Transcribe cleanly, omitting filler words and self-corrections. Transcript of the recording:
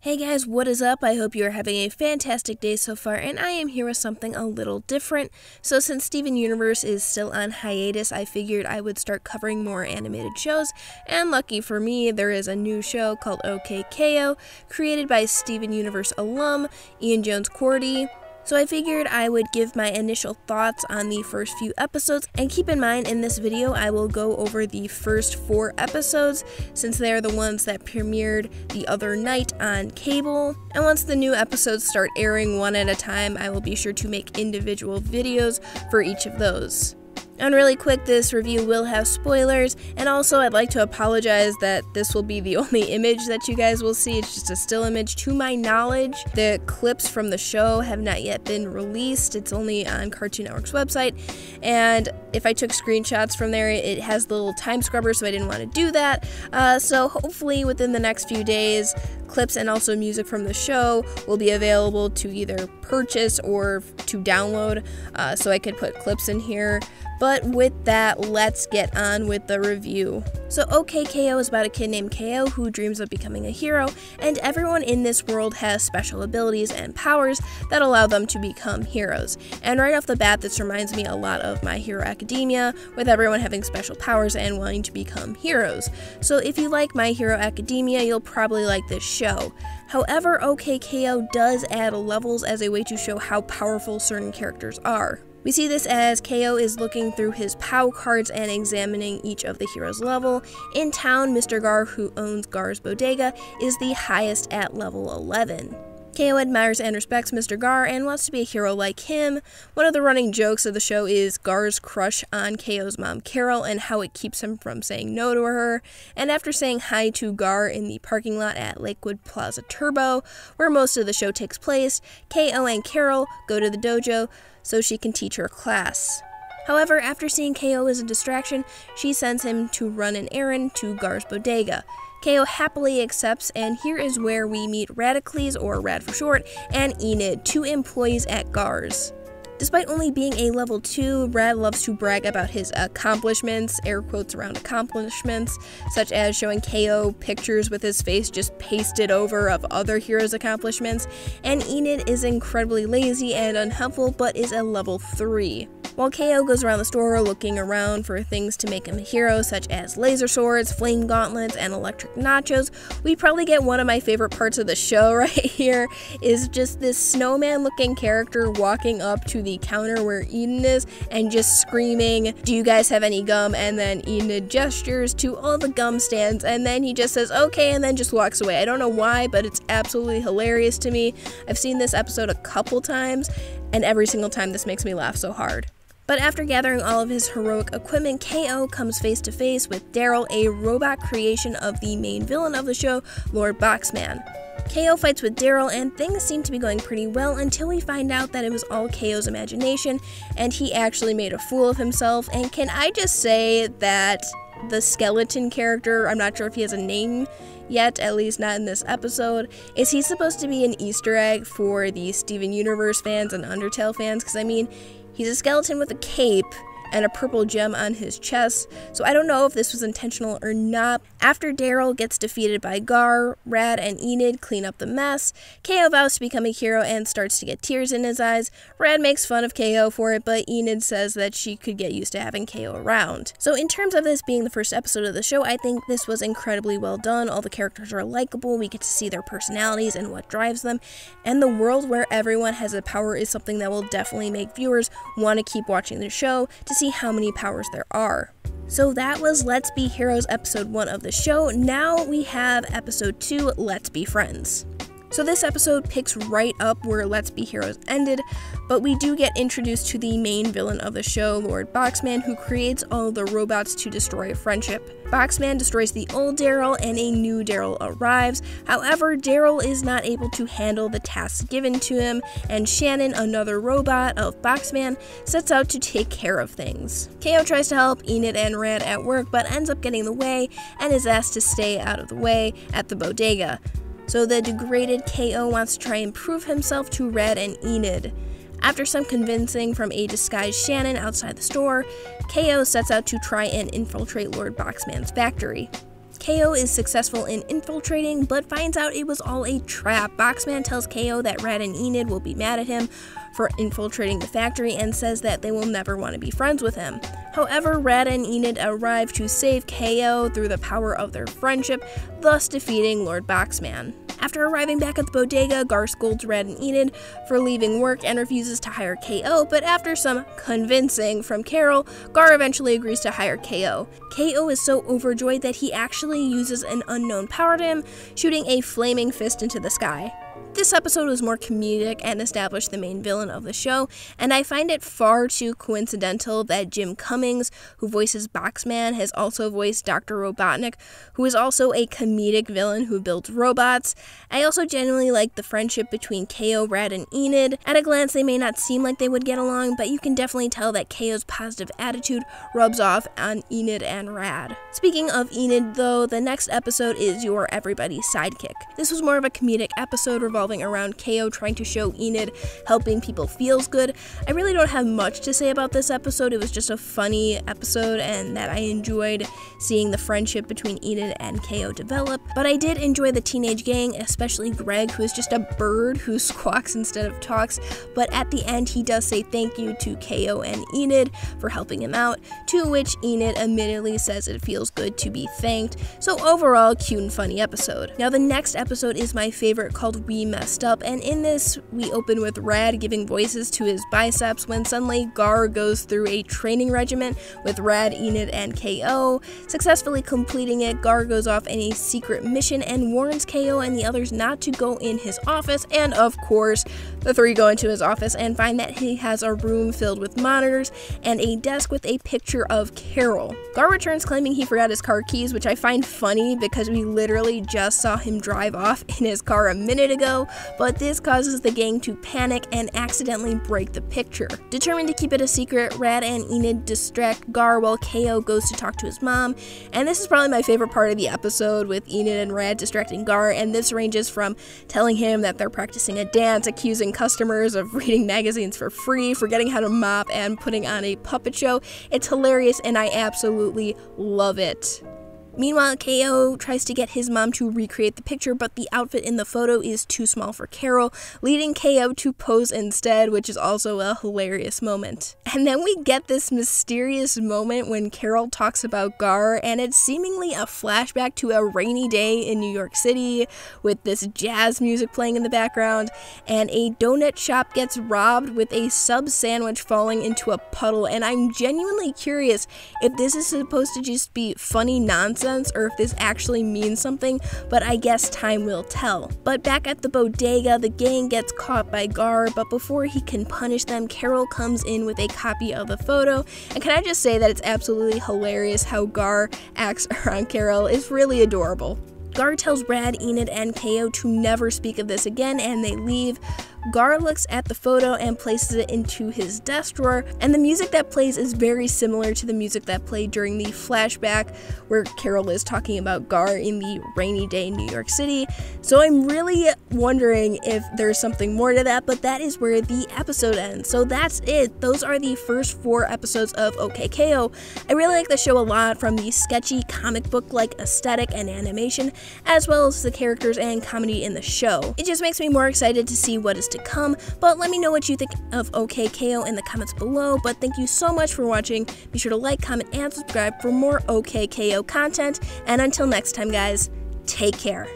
Hey guys, what is up? I hope you are having a fantastic day so far, and I am here with something a little different. So since Steven Universe is still on hiatus, I figured I would start covering more animated shows, and lucky for me, there is a new show called OK KO, created by Steven Universe alum Ian Jones-Quartey. So I figured I would give my initial thoughts on the first few episodes, and keep in mind in this video I will go over the first 4 episodes since they are the ones that premiered the other night on cable. And once the new episodes start airing one at a time, I will be sure to make individual videos for each of those. And really quick, this review will have spoilers, and also I'd like to apologize that this will be the only image that you guys will see. It's just a still image to my knowledge. The clips from the show have not yet been released. It's only on Cartoon Network's website, and if I took screenshots from there, it has the little time scrubber, so I didn't want to do that. So hopefully within the next few days, clips and also music from the show will be available to either purchase or to download, so I could put clips in here. But with that, let's get on with the review. So OK KO is about a kid named KO who dreams of becoming a hero, and everyone in this world has special abilities and powers that allow them to become heroes. And right off the bat, this reminds me a lot of My Hero Academia, with everyone having special powers and wanting to become heroes. So if you like My Hero Academia, you'll probably like this show. However, OK KO does add levels as a way to show how powerful certain characters are. We see this as KO is looking through his POW cards and examining each of the hero's level. In town, Mr. Gar, who owns Gar's Bodega, is the highest at level 11. KO admires and respects Mr. Gar and wants to be a hero like him. One of the running jokes of the show is Gar's crush on KO's mom Carol and how it keeps him from saying no to her. And after saying hi to Gar in the parking lot at Lakewood Plaza Turbo, where most of the show takes place, KO and Carol go to the dojo so she can teach her a class. However, after seeing KO as a distraction, she sends him to run an errand to Gar's Bodega. KO happily accepts, and here is where we meet Radicles, or Rad for short, and Enid, 2 employees at Gar's. Despite only being a level 2, Rad loves to brag about his accomplishments, air quotes around accomplishments, such as showing KO pictures with his face just pasted over of other heroes' accomplishments, and Enid is incredibly lazy and unhelpful, but is a level 3. While KO goes around the store looking around for things to make him a hero, such as laser swords, flame gauntlets, and electric nachos, we probably get one of my favorite parts of the show right here, is just this snowman looking character walking up to the counter where Eden is and just screaming, "Do you guys have any gum?" And then Enid gestures to all the gum stands, and then he just says okay and then just walks away. I don't know why, but it's absolutely hilarious to me. I've seen this episode a couple times, and every single time this makes me laugh so hard. But after gathering all of his heroic equipment, KO comes face to face with Daryl, a robot creation of the main villain of the show, Lord Boxman. KO fights with Daryl, and things seem to be going pretty well until we find out that it was all KO's imagination, and he actually made a fool of himself. And can I just say that the skeleton character, I'm not sure if he has a name yet, at least not in this episode, is he supposed to be an Easter egg for the Steven Universe fans and Undertale fans? Because I mean, he's a skeleton with a cape and a purple gem on his chest, so I don't know if this was intentional or not. After Daryl gets defeated by Gar, Rad and Enid clean up the mess. KO vows to become a hero and starts to get tears in his eyes. Rad makes fun of KO for it, but Enid says that she could get used to having KO around. So in terms of this being the first episode of the show, I think this was incredibly well done. All the characters are likable, we get to see their personalities and what drives them, and the world where everyone has a power is something that will definitely make viewers want to keep watching the show to see how many powers there are. So that was Let's Be Heroes episode 1 of the show. Now we have episode 2, Let's Be Friends. So this episode picks right up where Let's Be Heroes ended, but we do get introduced to the main villain of the show, Lord Boxman, who creates all the robots to destroy a friendship. Boxman destroys the old Daryl and a new Daryl arrives. However, Daryl is not able to handle the tasks given to him, and Shannon, another robot of Boxman, sets out to take care of things. KO tries to help Enid and Rad at work, but ends up getting in the way and is asked to stay out of the way at the bodega. So the degraded KO wants to try and prove himself to Rad and Enid. After some convincing from a disguised Shannon outside the store, KO sets out to try and infiltrate Lord Boxman's factory. KO is successful in infiltrating, but finds out it was all a trap. Boxman tells KO that Rad and Enid will be mad at him for infiltrating the factory and says that they will never want to be friends with him. However, Rad and Enid arrive to save KO through the power of their friendship, thus defeating Lord Boxman. After arriving back at the bodega, Gar scolds Rad and Enid for leaving work and refuses to hire KO, but after some convincing from Carol, Gar eventually agrees to hire KO. KO is so overjoyed that he actually uses an unknown power to him, shooting a flaming fist into the sky. This episode was more comedic and established the main villain of the show, and I find it far too coincidental that Jim Cummings, who voices Boxman, has also voiced Dr. Robotnik, who is also a comedic villain who builds robots. I also genuinely like the friendship between KO, Rad, and Enid. At a glance, they may not seem like they would get along, but you can definitely tell that KO's positive attitude rubs off on Enid and Rad. Speaking of Enid, though, the next episode is Your Everybody's Sidekick. This was more of a comedic episode revolving around KO trying to show Enid helping people feels good. I really don't have much to say about this episode. It was just a funny episode and that I enjoyed seeing the friendship between Enid and KO develop, but I did enjoy the teenage gang, especially Greg, who is just a bird who squawks instead of talks, but at the end he does say thank you to KO and Enid for helping him out, to which Enid admittedly says it feels good to be thanked. So overall, cute and funny episode. Now the next episode is my favorite, called We Messed Up, and in this we open with Rad giving voices to his biceps when suddenly Gar goes through a training regimen with Rad, Enid, and KO. Successfully completing it, Gar goes off in a secret mission and warns KO and the others not to go in his office, and of course the three go into his office and find that he has a room filled with monitors and a desk with a picture of Carol. Gar returns claiming he forgot his car keys, which I find funny because we literally just saw him drive off in his car a minute ago, but this causes the gang to panic and accidentally break the picture. Determined to keep it a secret, Rad and Enid distract Gar while KO goes to talk to his mom, and this is probably my favorite part of the episode, with Enid and Rad distracting Gar, and this ranges from telling him that they're practicing a dance, accusing customers of reading magazines for free, forgetting how to mop, and putting on a puppet show. It's hilarious and I absolutely love it. Meanwhile, KO tries to get his mom to recreate the picture, but the outfit in the photo is too small for Carol, leading KO to pose instead, which is also a hilarious moment. And then we get this mysterious moment when Carol talks about Gar, and it's seemingly a flashback to a rainy day in New York City with this jazz music playing in the background, and a donut shop gets robbed with a sub sandwich falling into a puddle, and I'm genuinely curious if this is supposed to just be funny nonsense or if this actually means something, but I guess time will tell. But back at the bodega, the gang gets caught by Gar, but before he can punish them, Carol comes in with a copy of the photo, and can I just say that it's absolutely hilarious how Gar acts around Carol. It's really adorable. Gar tells Rad, Enid, and KO to never speak of this again, and they leave. Gar looks at the photo and places it into his desk drawer, and the music that plays is very similar to the music that played during the flashback where Carol is talking about Gar in the rainy day in New York City. So I'm really wondering if there's something more to that, but that is where the episode ends. So that's it. Those are the first 4 episodes of OK KO. I really like the show a lot, from the sketchy comic book-like aesthetic and animation, as well as the characters and comedy in the show. It just makes me more excited to see what is to come, but let me know what you think of OK KO in the comments below. But thank you so much for watching. Be sure to like, comment, and subscribe for more OK KO content, and until next time guys, take care.